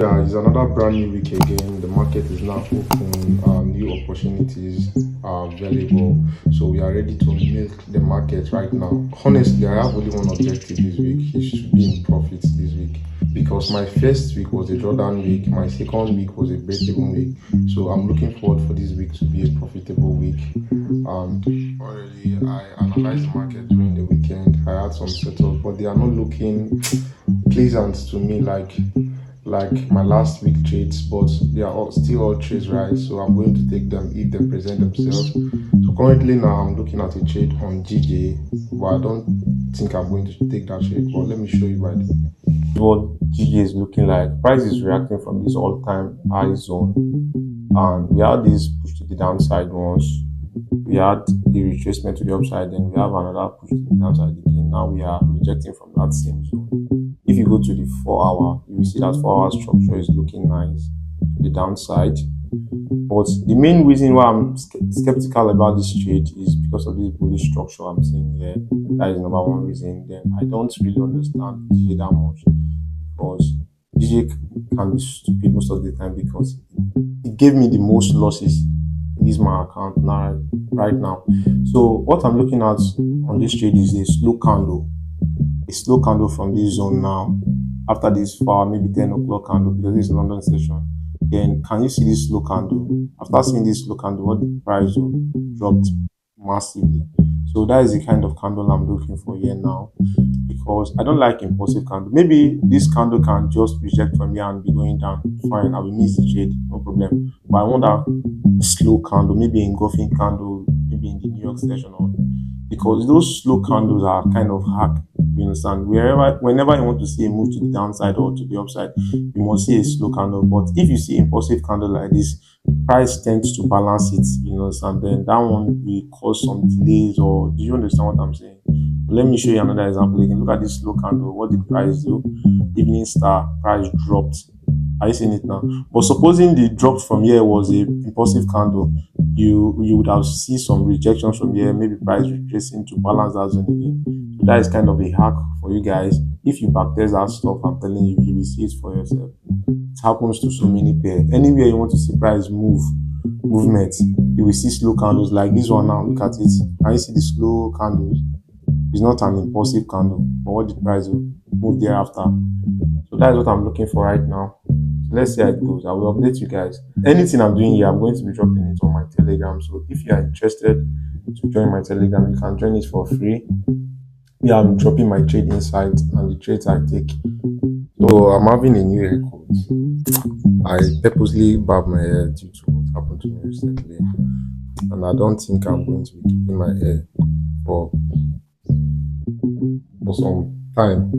Yeah, it's another brand new week again. The market is now open. New opportunities are available. So we are ready to milk the market right now. Honestly, I have only one objective this week is to be in profits this week. Because my first week was a drawdown week, my second week was a break-even week. So I'm looking forward for this week to be a profitable week. Already I analyzed the market during the weekend. I had some setups, but they are not looking pleasant to me like my last week trades, but they are still all trades, right? So I'm going to take them if they present themselves. So currently now I'm looking at a trade on GJ, but I don't think I'm going to take that trade. But let me show you right. What GJ is looking like. Price is reacting from this all-time high zone, and we had this push to the downside once. We had a retracement to the upside, then we have another push to the downside again. Now we are rejecting from that same zone. If you go to the 4 hour, you will see that 4 hour structure is looking nice to the downside. But the main reason why I'm skeptical about this trade is because of this bullish structure I'm seeing here. That is number one reason. Then I don't really understand DJ that much because DJ can be stupid most of the time because it gave me the most losses in this my account now right now. So what I'm looking at on this trade is a slow candle from this zone now after this far maybe 10 o'clock candle because this is London session. Then can you see this slow candle? After seeing this slow candle, what the price dropped massively. So that is the kind of candle I'm looking for here now because I don't like impulsive candle. Maybe this candle can just reject from here and be going down. Fine, I will miss the trade, no problem. But I want that slow candle, maybe engulfing candle, maybe in the New York session or because those slow candles are kind of hack. You understand? Whenever you want to see a move to the downside or to the upside, you must see a slow candle. But if you see impulsive candle like this, price tends to balance it. You know, and then that one will cause some delays. Or do you understand what I'm saying? Let me show you another example. You can look at this slow candle. What did price do? Evening star price dropped. Are you seeing it now? But supposing the drop from here was a impulsive candle, you would have seen some rejections from here, maybe price retracing to balance that zone again. So that is kind of a hack for you guys. If you backtest that stuff, I'm telling you, you will see it for yourself. It happens to so many pairs. Anywhere you want to see price movement, you will see slow candles like this one now. Look at it. Can you see the slow candles? It's not an impulsive candle, but what did price move thereafter? So that is what I'm looking for right now. So let's see how it goes. I will update you guys. Anything I'm doing here, I'm going to be dropping it on my Telegram. So if you are interested to join my Telegram, you can join it for free. Yeah, I'm dropping my trade insights and the trades I take. So I'm having a new record. I purposely barb my hair due to what happened to me recently, and I don't think I'm going to be keeping my hair for some time.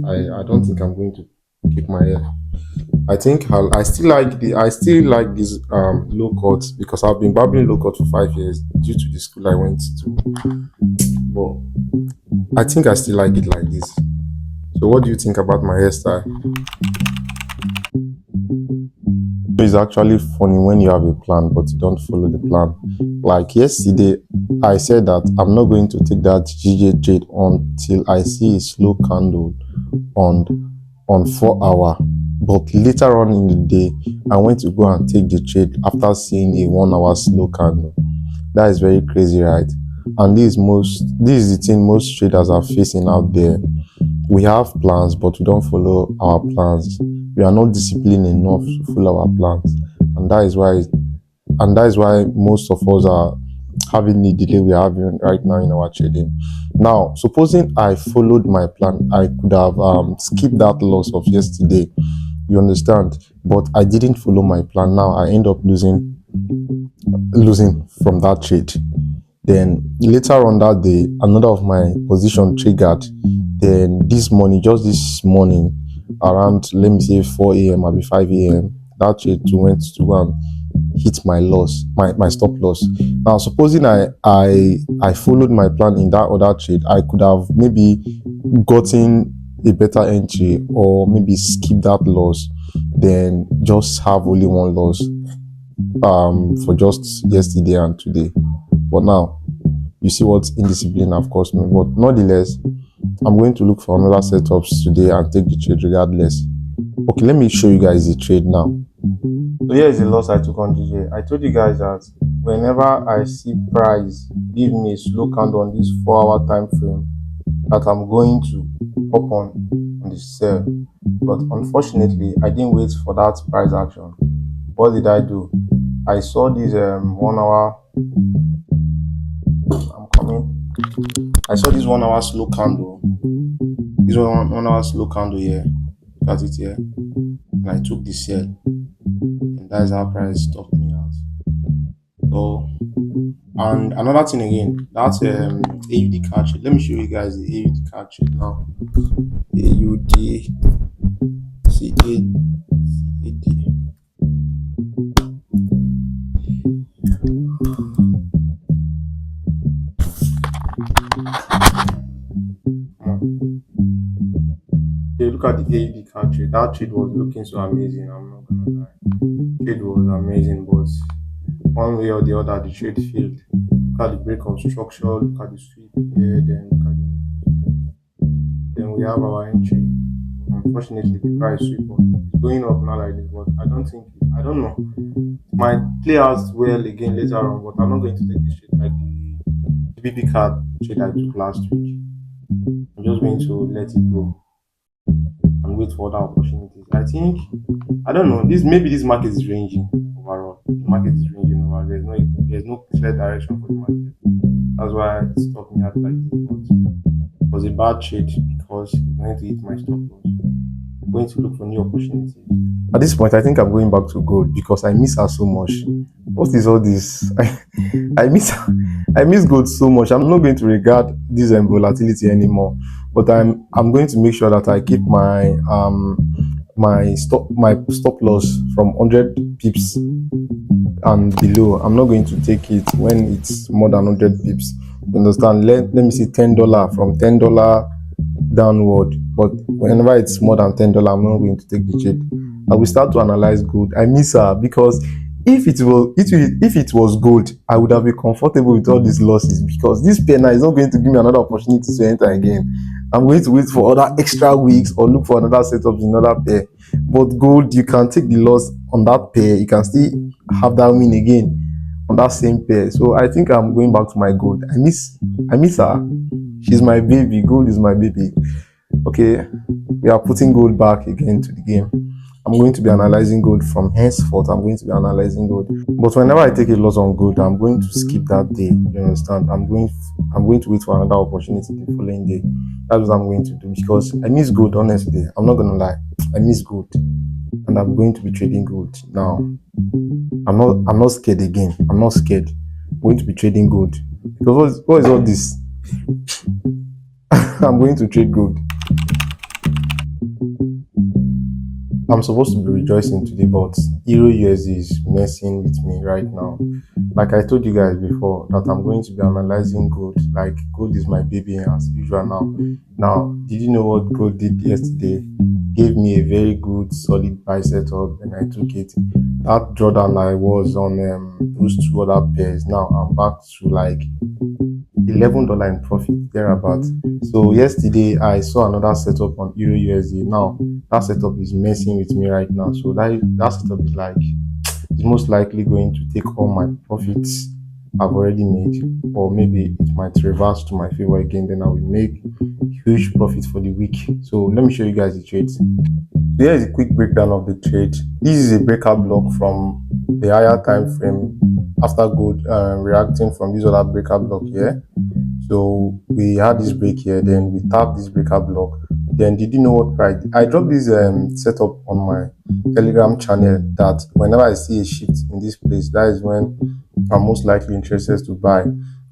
I don't think I'm going to keep my hair. I think I still like this low cut because I've been barbing low cut for 5 years due to the school I went to. But I think I still like it like this. So what do you think about my hairstyle? It's actually funny when you have a plan but you don't follow the plan. Like yesterday, I said that I'm not going to take that GJ trade until I see a slow candle on 4 hour. But later on in the day, I went to go and take the trade after seeing a 1 hour slow candle. That is very crazy, right? And this is the thing most traders are facing out there. We have plans, but we don't follow our plans. We are not disciplined enough to follow our plans, and that is why most of us are having the delay we are having right now in our trading. Now, supposing I followed my plan, I could have skipped that loss of yesterday. You understand? But I didn't follow my plan. Now I end up losing from that trade. Then later on that day, another of my position triggered. Then this morning, around let me say 4 a.m. or 5 a.m., that trade went to go and hit my stop loss. Now, supposing I followed my plan in that other trade, I could have maybe gotten a better entry or maybe skip that loss, then just have only one loss for just yesterday and today. But now you see what indiscipline have cost me. But nonetheless, I'm going to look for another setups today and take the trade regardless. Okay, let me show you guys the trade now. So here is the loss I took on GJ. I told you guys that whenever I see price give me a slow candle on this 4-hour time frame, that I'm going to hop on the sell. But unfortunately, I didn't wait for that price action. What did I do? I saw this 1 hour. I'm coming. I saw this 1 hour slow candle. This 1 hour slow candle here. Look at it here. And I took the sell. And that's how price stopped me out. So, and another thing again, that's AUD catch. Let me show you guys the AUD catch now. AUD CAD. Okay, look at the AUD catch trade. That trade was looking so amazing. I'm not gonna lie. Trade was amazing, but one way or the other, the trade failed. Look at the break of structure. Look at the sweep here. Then we have our entry. Unfortunately, the price sweep is going up now like this, but I don't know. It might play out well again later on, but I'm not going to take this trade like the BB card trade I took last week. I'm just going to let it go and wait for other opportunities. I don't know. Maybe this market is ranging overall. The market is ranging overall. There's no clear direction for the market. That's why it stopped me at like this. But it was a bad trade because it's going to hit my stop loss. I'm going to look for new opportunities. At this point, I think I'm going back to gold because I miss her so much. What is all this? I miss I miss gold so much. I'm not going to regard this volatility anymore. But I'm going to make sure that I keep my stop loss from 100 pips and below. I'm not going to take it when it's more than 100 pips. You understand? Let me see $10 from $10 downward. But whenever it's more than $10, I'm not going to take the trade. I will start to analyze gold. I miss her because if it was gold, I would have been comfortable with all these losses because this pair now is not going to give me another opportunity to enter again. I'm going to wait for other extra weeks or look for another setup in another pair. But gold, you can take the loss on that pair. You can still have that win again on that same pair. So I think I'm going back to my gold. I miss her. She's my baby. Gold is my baby. Okay, we are putting gold back again to the game. I'm going to be analyzing gold from henceforth. I'm going to be analyzing gold. But whenever I take a loss on gold, I'm going to skip that day. You understand? I'm going to wait for another opportunity the following day. That's what I'm going to do because I miss gold, honestly. I'm not gonna lie. I miss gold. And I'm going to be trading gold now. I'm not scared again. I'm not scared. I'm going to be trading gold. Because what is all this? I'm going to trade gold. I'm supposed to be rejoicing today, but Euro USD is messing with me right now. Like I told you guys before, that I'm going to be analyzing gold. Like gold is my baby as usual now. Now, did you know what gold did yesterday? Gave me a very good solid buy setup, and I took it. That drawdown I was on those two other pairs. Now I'm back to like $11 in profit thereabout. So yesterday I saw another setup on Euro USD. Now that setup is messing with me right now. So that setup is like it's most likely going to take all my profits I've already made, or maybe it might reverse to my favor again. Then I will make huge profit for the week. So let me show you guys the trades. So here is a quick breakdown of the trade. This is a breakout block from the higher time frame after gold reacting from this other breakout block here. So we had this break here, then we tapped this breakout block. Then did you know what price? I dropped this setup on my Telegram channel that whenever I see a shift in this place, that is when I'm most likely interested to buy.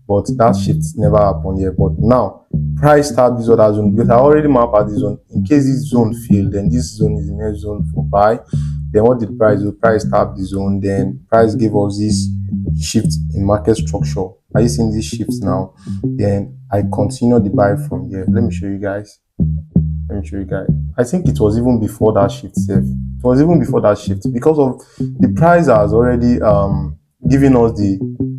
But that shift never happened yet. But now price tapped this other zone because I already mapped out this zone. In case this zone failed, then this zone is the next zone for buy. Then what did price do? Price tapped the zone. Then price gave us this shift in market structure. Are you seeing these shifts now? Then I continue the buy from here. Let me show you guys. I think it was even before that shift itself. It was even before that shift because of the price has already given us the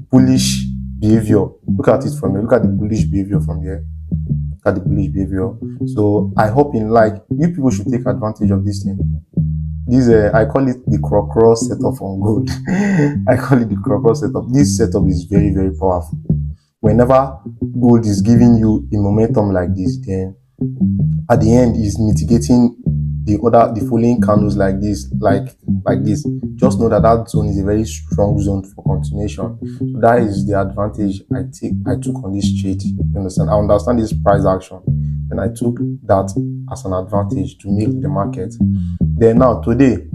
bullish behavior. Look at it from here. Look at the bullish behavior from here. Look at the bullish behavior. So I hope you people should take advantage of this thing. This I call it the cross setup on gold. I call it the cross setup. This setup is very, very powerful. Whenever gold is giving you a momentum like this, then at the end is mitigating the following candles like this, like this. Just know that that zone is a very strong zone for continuation. So that is the advantage I took on this trade. You understand? I understand this price action, and I took that as an advantage to milk the market. Then now today,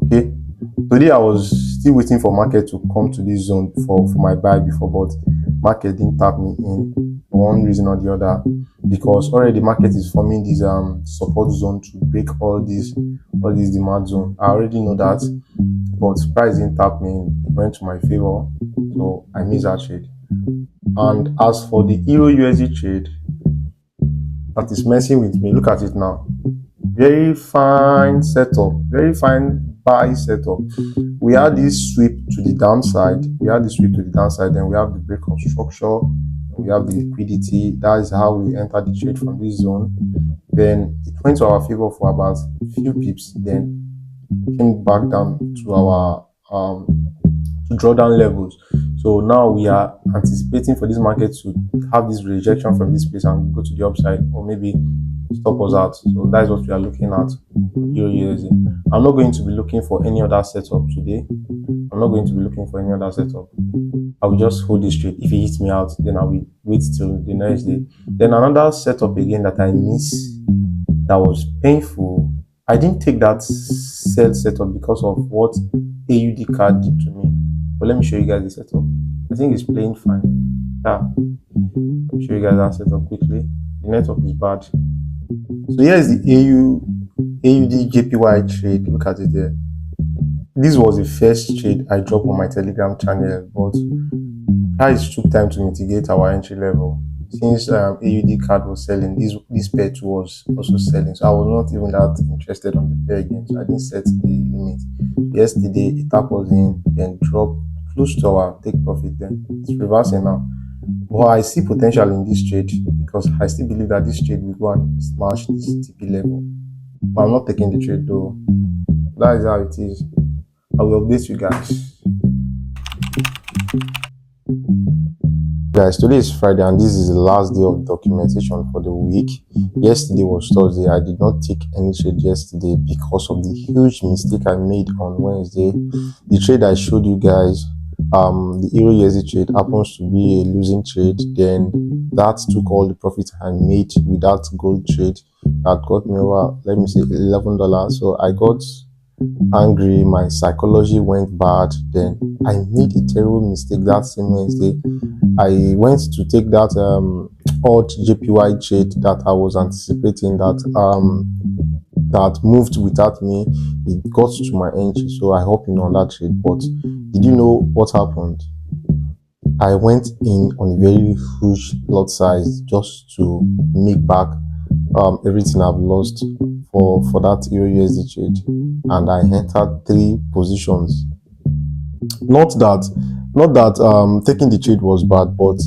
okay, today I was still waiting for market to come to this zone for my buy before, but market didn't tap me in for one reason or the other, because already the market is forming this support zone to break all these demand zone. I already know that, but price didn't tap me in. It went to my favor, so I missed that trade. And as for the Euro USD trade that is messing with me, look at it now. Very fine setup, very fine buy setup. We had this sweep to the downside. Then we have the break of structure. We have the liquidity. That is how we enter the trade from this zone. Then it went to our favor for about a few pips. Then came back down to our to drawdown levels. So now we are anticipating for this market to have this rejection from this place and go to the upside, or maybe stop us out. So that is what we are looking at. Euro USD. I'm not going to be looking for any other setup today. I'm not going to be looking for any other setup. I will just hold this trade. If it hits me out, then I will wait till the next day. Then another setup again that I miss, that was painful. I didn't take that sell setup because of what AUD card did to me. But let me show you guys the setup. I think it's playing fine. Yeah. Let me show you guys that setup quickly. The network is bad. So here is the AUD JPY trade. Look at it there. This was the first trade I dropped on my Telegram channel, but price took time to mitigate our entry level. Since AUD card was selling, this pair too was also selling. So I was not even that interested on the pair again. So I didn't set the limit. Yesterday, it tap was in, then dropped close to our take profit. Then it's reversing now. But I see potential in this trade because I still believe that this trade will go and smash this TP level. But I'm not taking the trade though. That is how it is. I will update you guys. Guys, today is Friday and this is the last day of documentation for the week. Yesterday was Thursday. I did not take any trade yesterday because of the huge mistake I made on Wednesday. The trade I showed you guys, the Euro USD trade, happens to be a losing trade. Then that took all the profit I made with that gold trade that got me over, let me say, $11. So I got angry, my psychology went bad. Then I made a terrible mistake that same Wednesday. I went to take that odd JPY trade that I was anticipating that moved without me. It got to my entry, so I hopped in on that trade. But did you know what happened? I went in on a very huge lot size just to make back everything I've lost for that Euro USD trade, and I entered 3 positions. Not that taking the trade was bad, but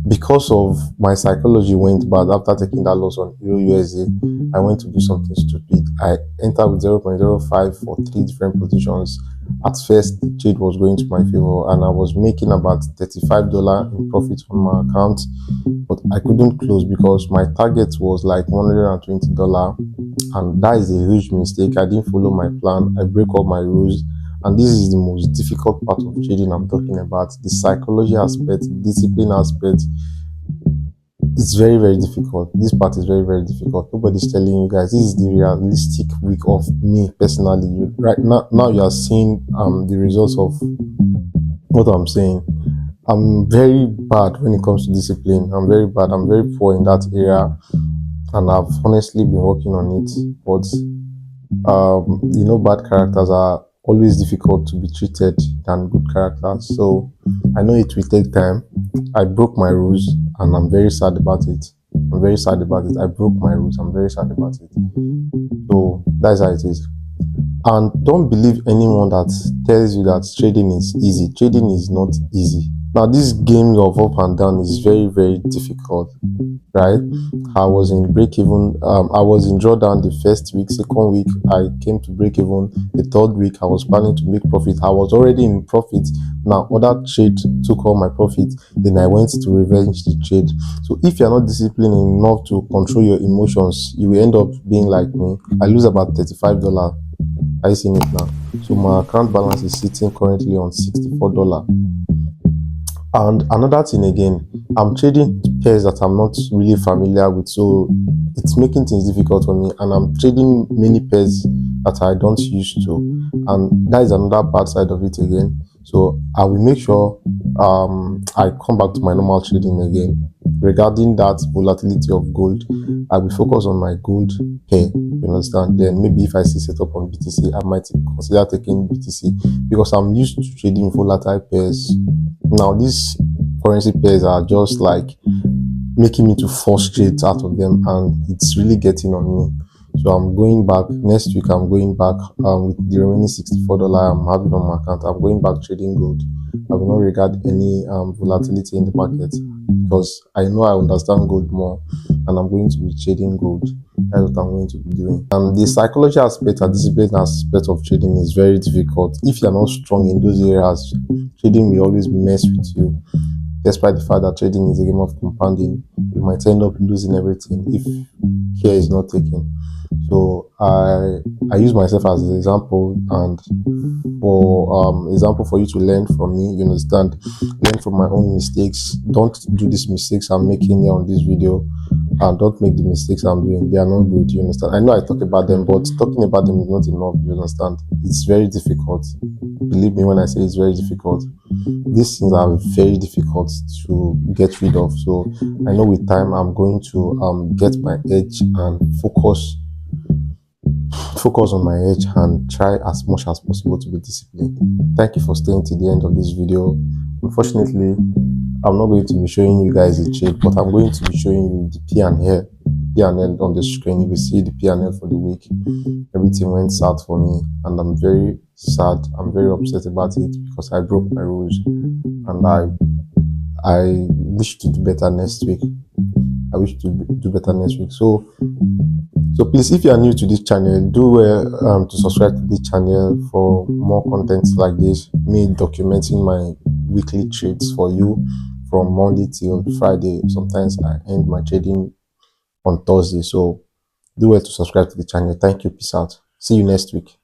because of my psychology went bad after taking that loss on Euro USD, I went to do something stupid. I entered with 0.05 for 3 different positions. At first, the trade was going to my favor, and I was making about $35 in profit on my account, but I couldn't close because my target was like $120, and that is a huge mistake. I didn't follow my plan. I break all my rules. And this is the most difficult part of trading I'm talking about. The psychology aspect, the discipline aspect. It's very, very difficult. This part is very, very difficult. Nobody's telling you guys. This is the realistic week of me personally. Right now you are seeing the results of what I'm saying. I'm very bad when it comes to discipline. I'm very bad. I'm very poor in that area. And I've honestly been working on it. But bad characters are always difficult to be treated than good characters. So I know it will take time. I broke my rules and I'm very sad about it. I broke my rules. I'm very sad about it. So that's how it is. And don't believe anyone that tells you that trading is easy. Trading is not easy. Now this game of up and down is very, very difficult, right? I was in break even. I was in drawdown the first week. Second week, I came to break even. The third week, I was planning to make profit. I was already in profit. Now other trade took all my profit. Then I went to revenge the trade. So if you're not disciplined enough to control your emotions, you will end up being like me. I lose about $35. Are you seeing it now? So my account balance is sitting currently on $64. And another thing again, I'm trading pairs that I'm not really familiar with, so it's making things difficult for me. And I'm trading many pairs that I don't used to, and that is another bad side of it again. So I will make sure I come back to my normal trading again. Regarding that volatility of gold, I will focus on my gold pair. You understand? Then maybe if I see set up on BTC, I might consider taking BTC because I'm used to trading volatile pairs. Now these currency pairs are just like making me to frustrate out of them, and it's really getting on me. So I'm going back next week. I'm going back with the remaining $64 I'm having on my account. I'm going back trading gold. I will not regard any volatility in the market because I know I understand gold more, and I'm going to be trading gold. That's what I'm going to be doing. The psychology aspect and discipline aspect of trading is very difficult. If you're not strong in those areas, trading will always mess with you. Despite the fact that trading is a game of compounding, you might end up losing everything if care is not taken. So I use myself as an example, and for example for you to learn from me. You understand? Learn from my own mistakes. Don't do these mistakes I'm making here on this video, and don't make the mistakes I'm doing. They are not good. You understand? I know I talk about them, but talking about them is not enough. You understand? It's very difficult. Believe me when I say it's very difficult. These things are very difficult to get rid of. So I know with time I'm going to get my edge and focus on my edge and try as much as possible to be disciplined. Thank you for staying to the end of this video. Unfortunately, I'm not going to be showing you guys a trade, but I'm going to be showing you the P&L on the screen. You will see the P&L for the week. Everything went south for me, and I'm very sad. I'm very upset about it because I broke my rules, and I wish to do better next week. I wish to do better next week. So please, if you are new to this channel, do well to subscribe to this channel for more content like this, me documenting my weekly trades for you from Monday till Friday. Sometimes I end my trading on Thursday. So do well to subscribe to the channel. Thank you. Peace out. See you next week.